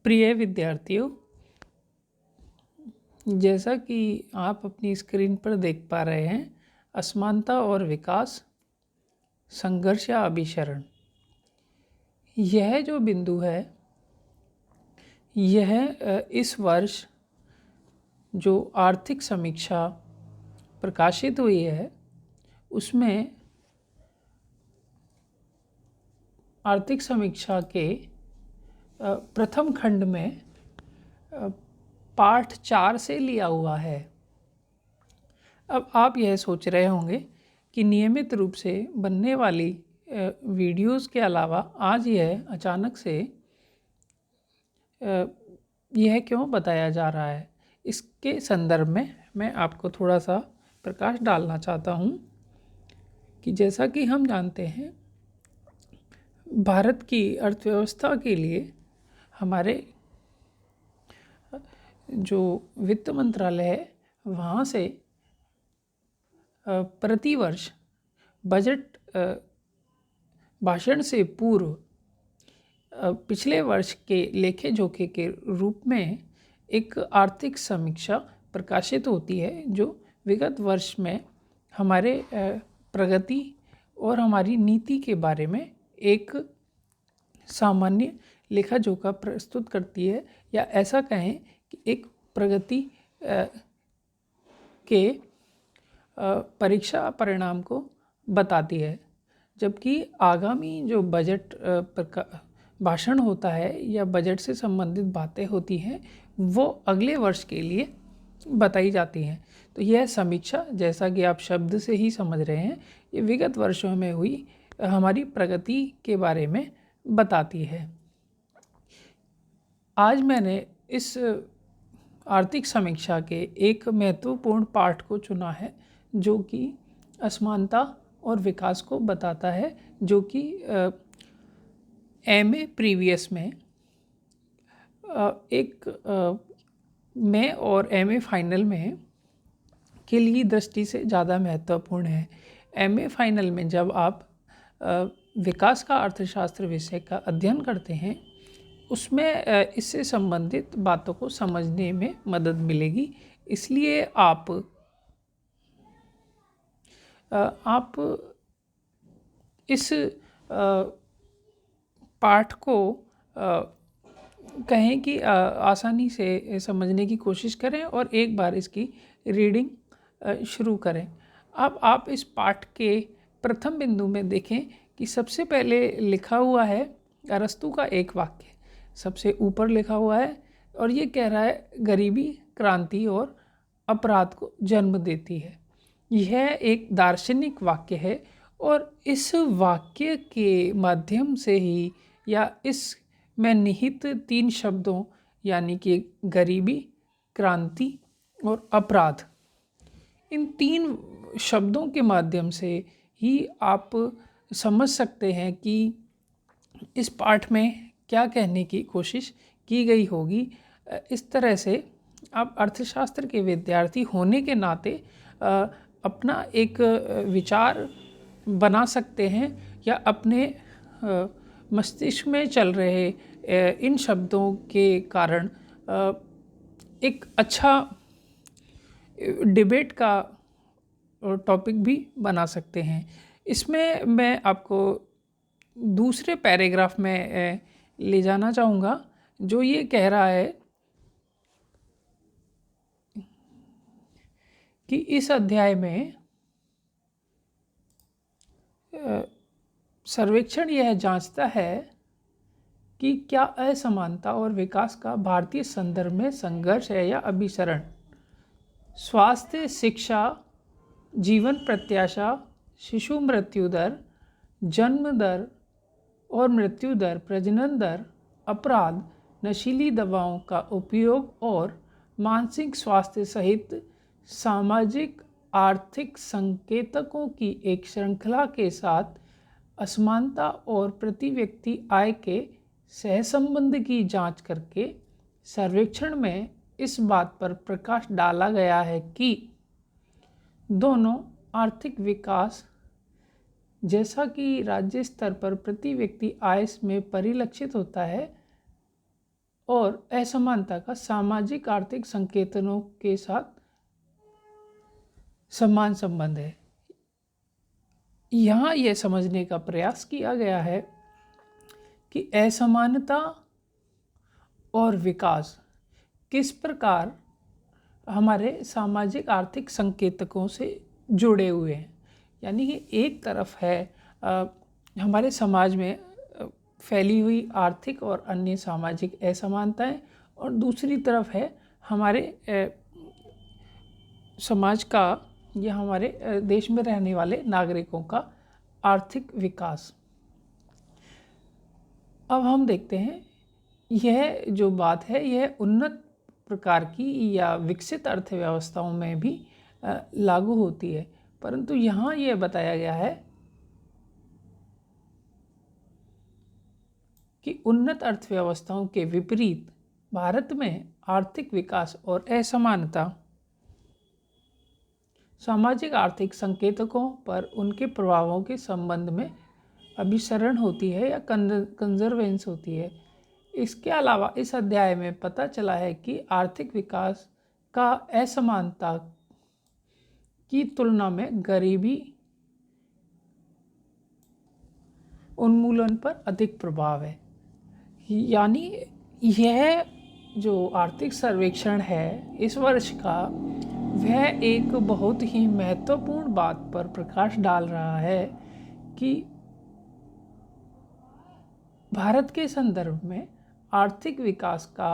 प्रिय विद्यार्थियों, जैसा कि आप अपनी स्क्रीन पर देख पा रहे हैं, असमानता और विकास, संघर्ष या अभिसरण, यह जो बिंदु है, यह इस वर्ष जो आर्थिक समीक्षा प्रकाशित हुई है उसमें आर्थिक समीक्षा के प्रथम खंड में पाठ 4 से लिया हुआ है। अब आप यह सोच रहे होंगे कि नियमित रूप से बनने वाली वीडियोस के अलावा आज यह अचानक से यह क्यों बताया जा रहा है। इसके संदर्भ में मैं आपको थोड़ा सा प्रकाश डालना चाहता हूँ कि जैसा कि हम जानते हैं, भारत की अर्थव्यवस्था के लिए हमारे जो वित्त मंत्रालय है वहाँ से प्रतिवर्ष बजट भाषण से पूर्व पिछले वर्ष के लेखे जोखे के रूप में एक आर्थिक समीक्षा प्रकाशित होती है, जो विगत वर्ष में हमारे प्रगति और हमारी नीति के बारे में एक सामान्य लेखा जोखा प्रस्तुत करती है, या ऐसा कहें कि एक प्रगति के परीक्षा परिणाम को बताती है। जबकि आगामी जो बजट भाषण होता है या बजट से संबंधित बातें होती हैं, वो अगले वर्ष के लिए बताई जाती हैं। तो यह समीक्षा, जैसा कि आप शब्द से ही समझ रहे हैं, ये विगत वर्षों में हुई हमारी प्रगति के बारे में बताती है। आज मैंने इस आर्थिक समीक्षा के एक महत्वपूर्ण पाठ को चुना है, जो कि असमानता और विकास को बताता है, जो कि एमए प्रीवियस में में और एमए फाइनल में के लिए दृष्टि से ज़्यादा महत्वपूर्ण है। एमए फाइनल में जब आप विकास का अर्थशास्त्र विषय का अध्ययन करते हैं, उसमें इससे संबंधित बातों को समझने में मदद मिलेगी। इसलिए आप इस पाठ को कहें कि आसानी से समझने की कोशिश करें और एक बार इसकी रीडिंग शुरू करें। अब आप इस पाठ के प्रथम बिंदु में देखें कि सबसे पहले लिखा हुआ है अरस्तू का एक वाक्य, सबसे ऊपर लिखा हुआ है, और ये कह रहा है गरीबी क्रांति और अपराध को जन्म देती है। यह एक दार्शनिक वाक्य है, और इस वाक्य के माध्यम से ही, या इस में निहित 3 शब्दों यानी कि गरीबी, क्रांति और अपराध, इन 3 शब्दों के माध्यम से ही आप समझ सकते हैं कि इस पाठ में क्या कहने की कोशिश की गई होगी। इस तरह से आप अर्थशास्त्र के विद्यार्थी होने के नाते अपना एक विचार बना सकते हैं, या अपने मस्तिष्क में चल रहे इन शब्दों के कारण एक अच्छा डिबेट का टॉपिक भी बना सकते हैं। इसमें मैं आपको दूसरे पैराग्राफ में ले जाना चाहूँगा, जो ये कह रहा है कि इस अध्याय में सर्वेक्षण यह जांचता है कि क्या असमानता और विकास का भारतीय संदर्भ में संघर्ष है या अभिसरण। स्वास्थ्य, शिक्षा, जीवन प्रत्याशा, शिशु मृत्यु दर, जन्म दर और मृत्यु दर, प्रजनन दर, अपराध, नशीली दवाओं का उपयोग और मानसिक स्वास्थ्य सहित सामाजिक आर्थिक संकेतकों की एक श्रृंखला के साथ असमानता और प्रति व्यक्ति आय के सहसंबंध की जांच करके सर्वेक्षण में इस बात पर प्रकाश डाला गया है कि दोनों आर्थिक विकास, जैसा कि राज्य स्तर पर प्रति व्यक्ति आय में परिलक्षित होता है, और असमानता का सामाजिक आर्थिक संकेतनों के साथ समान संबंध है। यहाँ यह समझने का प्रयास किया गया है कि असमानता और विकास किस प्रकार हमारे सामाजिक आर्थिक संकेतकों से जुड़े हुए हैं। यानी कि एक तरफ है हमारे समाज में फैली हुई आर्थिक और अन्य सामाजिक असमानताएं, और दूसरी तरफ है हमारे समाज का या हमारे देश में रहने वाले नागरिकों का आर्थिक विकास। अब हम देखते हैं यह जो बात है यह उन्नत प्रकार की या विकसित अर्थव्यवस्थाओं में भी लागू होती है, परंतु यहाँ यह बताया गया है कि उन्नत अर्थव्यवस्थाओं के विपरीत भारत में आर्थिक विकास और असमानता सामाजिक आर्थिक संकेतकों पर उनके प्रभावों के संबंध में अभिसरण होती है या कंजर्वेंस होती है। इसके अलावा इस अध्याय में पता चला है कि आर्थिक विकास का असमानता की तुलना में गरीबी उन्मूलन पर अधिक प्रभाव है। यानी यह जो आर्थिक सर्वेक्षण है इस वर्ष का, वह एक बहुत ही महत्वपूर्ण बात पर प्रकाश डाल रहा है कि भारत के संदर्भ में आर्थिक विकास का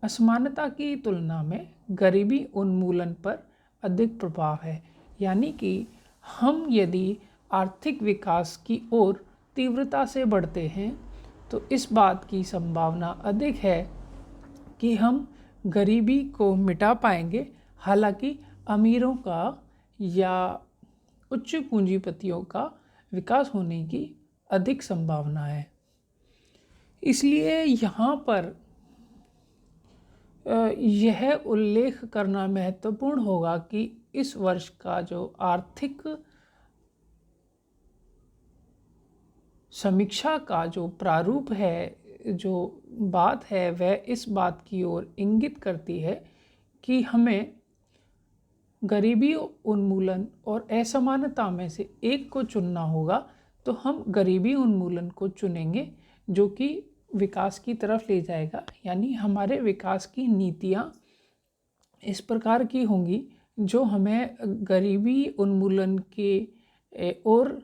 असमानता की तुलना में गरीबी उन्मूलन पर अधिक प्रभाव है। यानी कि हम यदि आर्थिक विकास की ओर तीव्रता से बढ़ते हैं तो इस बात की संभावना अधिक है कि हम गरीबी को मिटा पाएंगे। हालांकि अमीरों का या उच्च पूंजीपतियों का विकास होने की अधिक संभावना है। इसलिए यहाँ पर यह उल्लेख करना महत्वपूर्ण होगा कि इस वर्ष का जो आर्थिक समीक्षा का जो प्रारूप है, जो बात है, वह इस बात की ओर इंगित करती है कि हमें गरीबी उन्मूलन और असमानता में से एक को चुनना होगा। तो हम गरीबी उन्मूलन को चुनेंगे जो कि विकास की तरफ ले जाएगा। यानी हमारे विकास की नीतियाँ इस प्रकार की होंगी जो हमें गरीबी उन्मूलन के और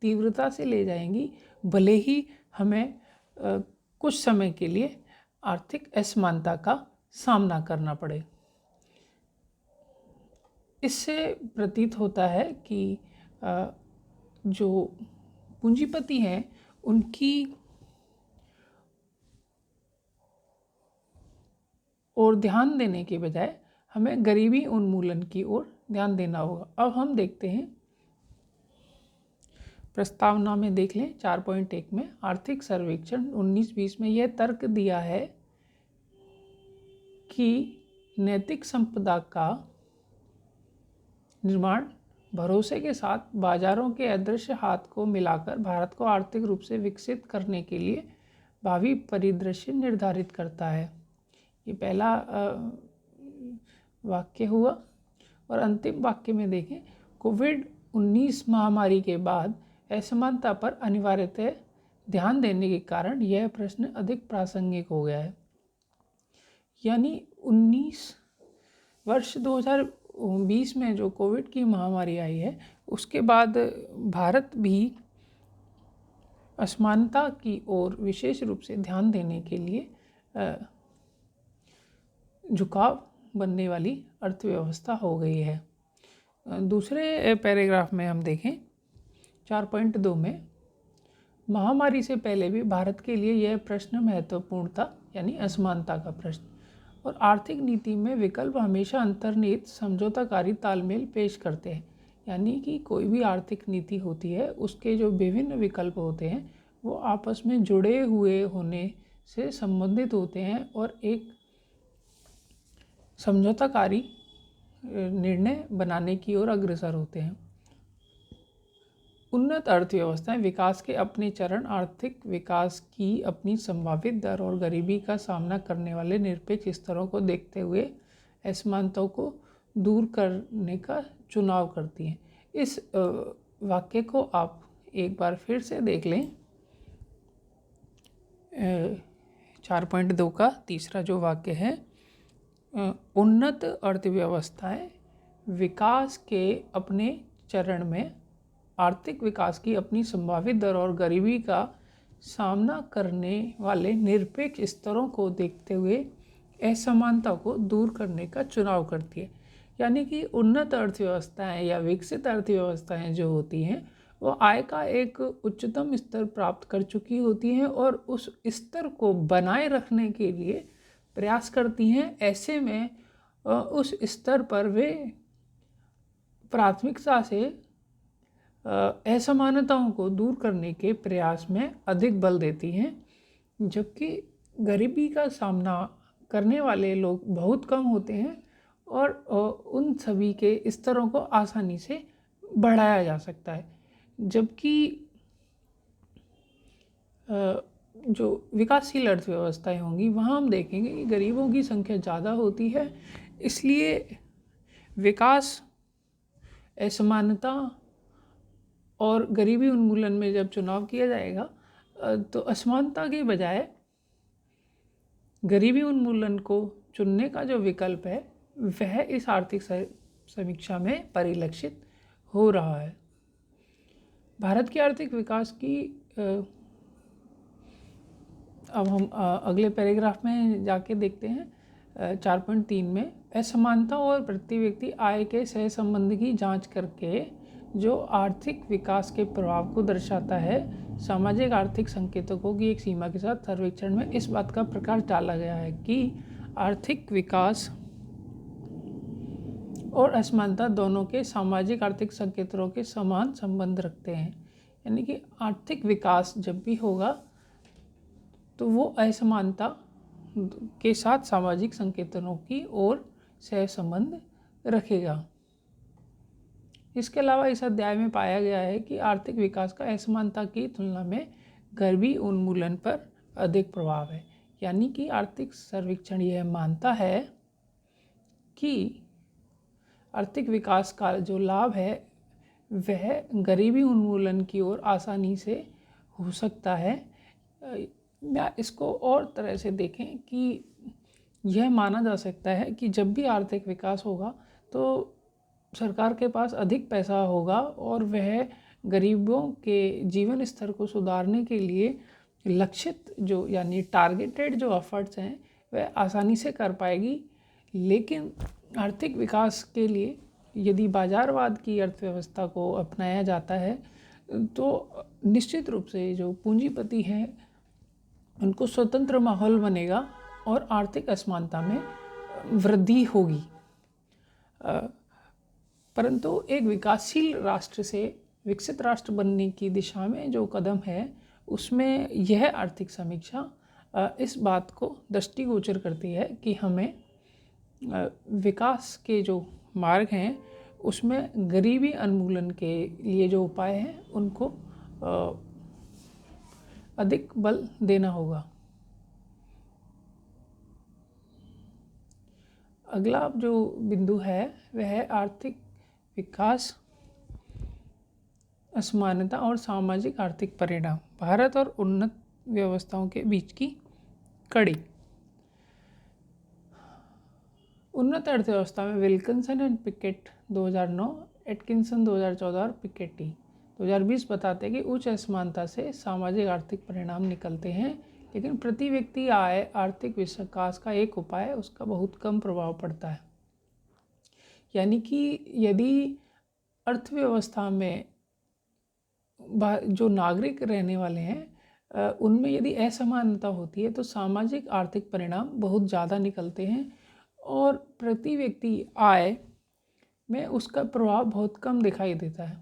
तीव्रता से ले जाएंगी, भले ही हमें कुछ समय के लिए आर्थिक असमानता का सामना करना पड़े। इससे प्रतीत होता है कि जो पूंजीपति हैं उनकी ओर ध्यान देने के बजाय हमें गरीबी उन्मूलन की ओर ध्यान देना होगा। अब हम देखते हैं प्रस्तावना में, देख लें 4.1 में आर्थिक सर्वेक्षण 19-20 में यह तर्क दिया है कि नैतिक संपदा का निर्माण भरोसे के साथ बाजारों के अदृश्य हाथ को मिलाकर भारत को आर्थिक रूप से विकसित करने के लिए भावी परिदृश्य निर्धारित करता है। ये पहला वाक्य हुआ। और अंतिम वाक्य में देखें, कोविड-19 महामारी के बाद असमानता पर अनिवार्यतः ध्यान देने के कारण यह प्रश्न अधिक प्रासंगिक हो गया है। यानी 2020 में जो कोविड की महामारी आई है उसके बाद भारत भी असमानता की ओर विशेष रूप से ध्यान देने के लिए झुकाव बनने वाली अर्थव्यवस्था हो गई है। दूसरे पैराग्राफ में हम देखें 4.2 में, महामारी से पहले भी भारत के लिए यह प्रश्न महत्वपूर्ण था, यानी असमानता का प्रश्न। और आर्थिक नीति में विकल्प हमेशा अंतर्निहित समझौताकारी तालमेल पेश करते हैं। यानी कि कोई भी आर्थिक नीति होती है उसके जो विभिन्न विकल्प होते हैं वो आपस में जुड़े हुए होने से संबंधित होते हैं और एक समझौताकारी निर्णय बनाने की ओर अग्रसर होते हैं। उन्नत अर्थव्यवस्थाएं विकास के अपने चरण, आर्थिक विकास की अपनी संभावित दर और गरीबी का सामना करने वाले निरपेक्ष स्तरों को देखते हुए असमानताओं को दूर करने का चुनाव करती हैं। इस वाक्य को आप एक बार फिर से देख लें। 4.2 का तीसरा जो वाक्य है, उन्नत अर्थव्यवस्थाएं विकास के अपने चरण में आर्थिक विकास की अपनी संभावित दर और गरीबी का सामना करने वाले निरपेक्ष स्तरों को देखते हुए असमानता को दूर करने का चुनाव करती है। यानी कि उन्नत अर्थव्यवस्थाएं या विकसित अर्थव्यवस्थाएं जो होती हैं वो आय का एक उच्चतम स्तर प्राप्त कर चुकी होती हैं और उस स्तर को बनाए रखने के लिए प्रयास करती हैं। ऐसे में उस स्तर पर वे प्राथमिकता से असमानताओं को दूर करने के प्रयास में अधिक बल देती हैं, जबकि गरीबी का सामना करने वाले लोग बहुत कम होते हैं और उन सभी के स्तरों को आसानी से बढ़ाया जा सकता है। जबकि जो विकासशील अर्थव्यवस्थाएं होंगी वहाँ हम देखेंगे कि गरीबों की संख्या ज़्यादा होती है, इसलिए विकास, असमानता और गरीबी उन्मूलन में जब चुनाव किया जाएगा तो असमानता के बजाय गरीबी उन्मूलन को चुनने का जो विकल्प है वह इस आर्थिक समीक्षा में परिलक्षित हो रहा है। भारत के आर्थिक विकास की अब हम अगले पैराग्राफ में जाके देखते हैं। 4.3 में असमानता और प्रति व्यक्ति आय के सहसंबंध की जांच करके जो आर्थिक विकास के प्रभाव को दर्शाता है, सामाजिक आर्थिक संकेतकों की एक सीमा के साथ सर्वेक्षण में इस बात का प्रकाश डाला गया है कि आर्थिक विकास और असमानता दोनों के सामाजिक आर्थिक संकेतकों के समान संबंध रखते हैं। यानी कि आर्थिक विकास जब भी होगा तो वो असमानता के साथ सामाजिक संकेतकों की ओर सहसंबंध रखेगा। इसके अलावा इस अध्याय में पाया गया है कि आर्थिक विकास का असमानता की तुलना में गरीबी उन्मूलन पर अधिक प्रभाव है। यानी कि आर्थिक सर्वेक्षण यह मानता है कि आर्थिक विकास का जो लाभ है वह गरीबी उन्मूलन की ओर आसानी से हो सकता है। या इसको और तरह से देखें कि यह माना जा सकता है कि जब भी आर्थिक विकास होगा तो सरकार के पास अधिक पैसा होगा और वह गरीबों के जीवन स्तर को सुधारने के लिए लक्षित जो यानी टारगेटेड जो एफर्ट्स हैं वह आसानी से कर पाएगी। लेकिन आर्थिक विकास के लिए यदि बाजारवाद की अर्थव्यवस्था को अपनाया जाता है तो निश्चित रूप से जो पूंजीपति हैं उनको स्वतंत्र माहौल बनेगा और आर्थिक असमानता में वृद्धि होगी। परंतु एक विकासशील राष्ट्र से विकसित राष्ट्र बनने की दिशा में जो कदम है उसमें यह आर्थिक समीक्षा इस बात को दृष्टिगोचर करती है कि हमें विकास के जो मार्ग हैं उसमें गरीबी उन्मूलन के लिए जो उपाय हैं उनको अधिक बल देना होगा। अगला जो बिंदु है वह है आर्थिक विकास, असमानता और सामाजिक आर्थिक परिणाम, भारत और उन्नत व्यवस्थाओं के बीच की कड़ी। उन्नत अर्थव्यवस्था में विल्किंसन एंड पिकेट 2009, एटकिंसन 2014 और पिकेटी 2020 बताते हैं कि उच्च असमानता से सामाजिक आर्थिक परिणाम निकलते हैं, लेकिन प्रति व्यक्ति आय आर्थिक विकास का एक उपाय है, उसका बहुत कम प्रभाव पड़ता है। यानी कि यदि अर्थव्यवस्था में जो नागरिक रहने वाले हैं उनमें यदि असमानता होती है तो सामाजिक आर्थिक परिणाम बहुत ज़्यादा निकलते हैं और प्रति व्यक्ति आय में उसका प्रभाव बहुत कम दिखाई देता है।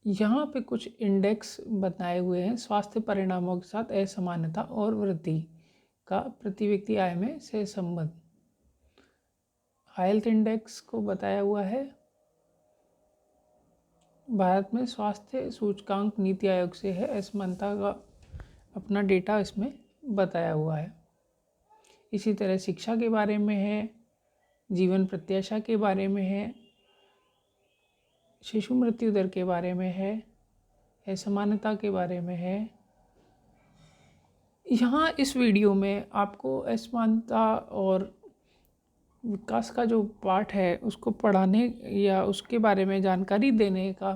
यहाँ पे कुछ इंडेक्स बताए हुए हैं स्वास्थ्य परिणामों के साथ असमानता और वृद्धि का प्रति व्यक्ति आय में सहसंबंध। हेल्थ इंडेक्स को बताया हुआ है। भारत में स्वास्थ्य सूचकांक नीति आयोग से है, असमानता का अपना डेटा इसमें बताया हुआ है। इसी तरह शिक्षा के बारे में है, जीवन प्रत्याशा के बारे में है, शिशु मृत्यु दर के बारे में है, असमानता के बारे में है। यहाँ इस वीडियो में आपको असमानता और विकास का जो पाठ है उसको पढ़ाने या उसके बारे में जानकारी देने का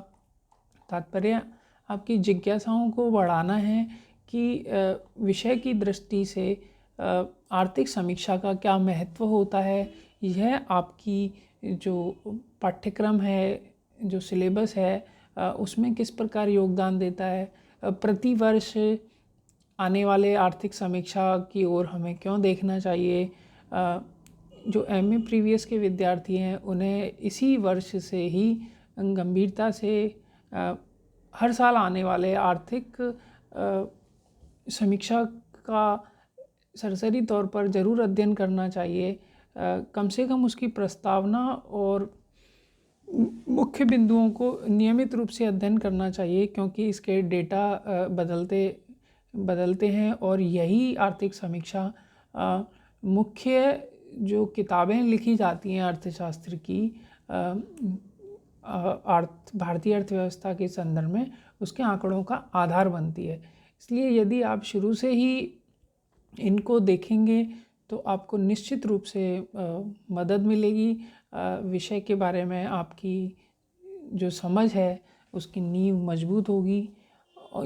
तात्पर्य आपकी जिज्ञासाओं को बढ़ाना है कि विषय की दृष्टि से आर्थिक समीक्षा का क्या महत्व होता है। यह आपकी जो पाठ्यक्रम है, जो सिलेबस है, उसमें किस प्रकार योगदान देता है। प्रतिवर्ष आने वाले आर्थिक समीक्षा की ओर हमें क्यों देखना चाहिए। जो एमए प्रीवियस के विद्यार्थी हैं उन्हें इसी वर्ष से ही गंभीरता से हर साल आने वाले आर्थिक समीक्षा का सरसरी तौर पर ज़रूर अध्ययन करना चाहिए। कम से कम उसकी प्रस्तावना और मुख्य बिंदुओं को नियमित रूप से अध्ययन करना चाहिए, क्योंकि इसके डेटा बदलते हैं और यही आर्थिक समीक्षा मुख्य जो किताबें लिखी जाती हैं अर्थशास्त्र की भारतीय अर्थव्यवस्था के संदर्भ में, उसके आंकड़ों का आधार बनती है। इसलिए यदि आप शुरू से ही इनको देखेंगे तो आपको निश्चित रूप से मदद मिलेगी। विषय के बारे में आपकी जो समझ है उसकी नींव मजबूत होगी। और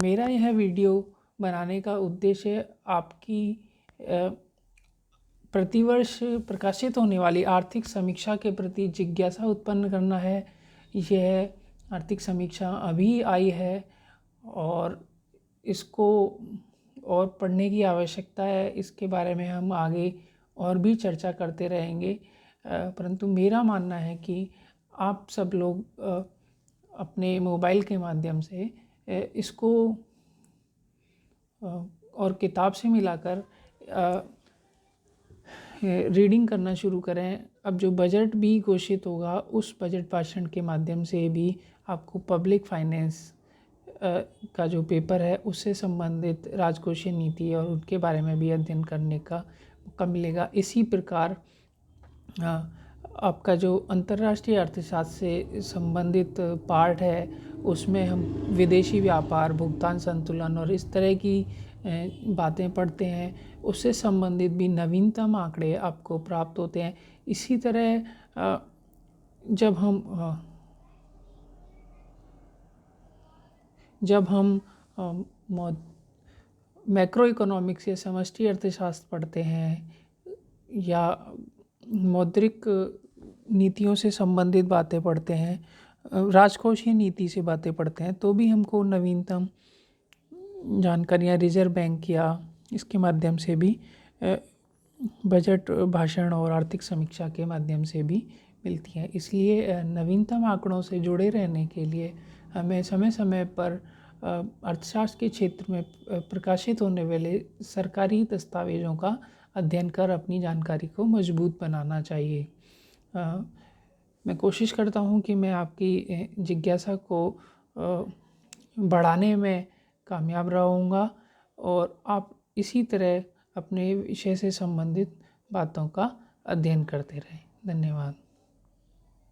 मेरा यह वीडियो बनाने का उद्देश्य आपकी प्रतिवर्ष प्रकाशित होने वाली आर्थिक समीक्षा के प्रति जिज्ञासा उत्पन्न करना है। यह आर्थिक समीक्षा अभी आई है और इसको और पढ़ने की आवश्यकता है। इसके बारे में हम आगे और भी चर्चा करते रहेंगे, परंतु मेरा मानना है कि आप सब लोग अपने मोबाइल के माध्यम से इसको और किताब से मिलाकर रीडिंग करना शुरू करें। अब जो बजट भी घोषित होगा उस बजट भाषण के माध्यम से भी आपको पब्लिक फाइनेंस का जो पेपर है उससे संबंधित राजकोषीय नीति और उनके बारे में भी अध्ययन करने का मौका मिलेगा। इसी प्रकार आपका जो अंतर्राष्ट्रीय अर्थशास्त्र से संबंधित पार्ट है उसमें हम विदेशी व्यापार, भुगतान संतुलन और इस तरह की बातें पढ़ते हैं, उससे संबंधित भी नवीनतम आंकड़े आपको प्राप्त होते हैं। इसी तरह जब हम मैक्रो इकोनॉमिक्स या समष्टि अर्थशास्त्र पढ़ते हैं या मौद्रिक नीतियों से संबंधित बातें पढ़ते हैं, राजकोषीय नीति से बातें पढ़ते हैं, तो भी हमको नवीनतम जानकारियाँ रिजर्व बैंक या इसके माध्यम से भी बजट भाषण और आर्थिक समीक्षा के माध्यम से भी मिलती हैं। इसलिए नवीनतम आंकड़ों से जुड़े रहने के लिए हमें समय समय पर अर्थशास्त्र के क्षेत्र में प्रकाशित होने वाले सरकारी दस्तावेज़ों का अध्ययन कर अपनी जानकारी को मजबूत बनाना चाहिए। मैं कोशिश करता हूँ कि मैं आपकी जिज्ञासा को बढ़ाने में कामयाब रहूँगा और आप इसी तरह अपने विषय से संबंधित बातों का अध्ययन करते रहें। धन्यवाद।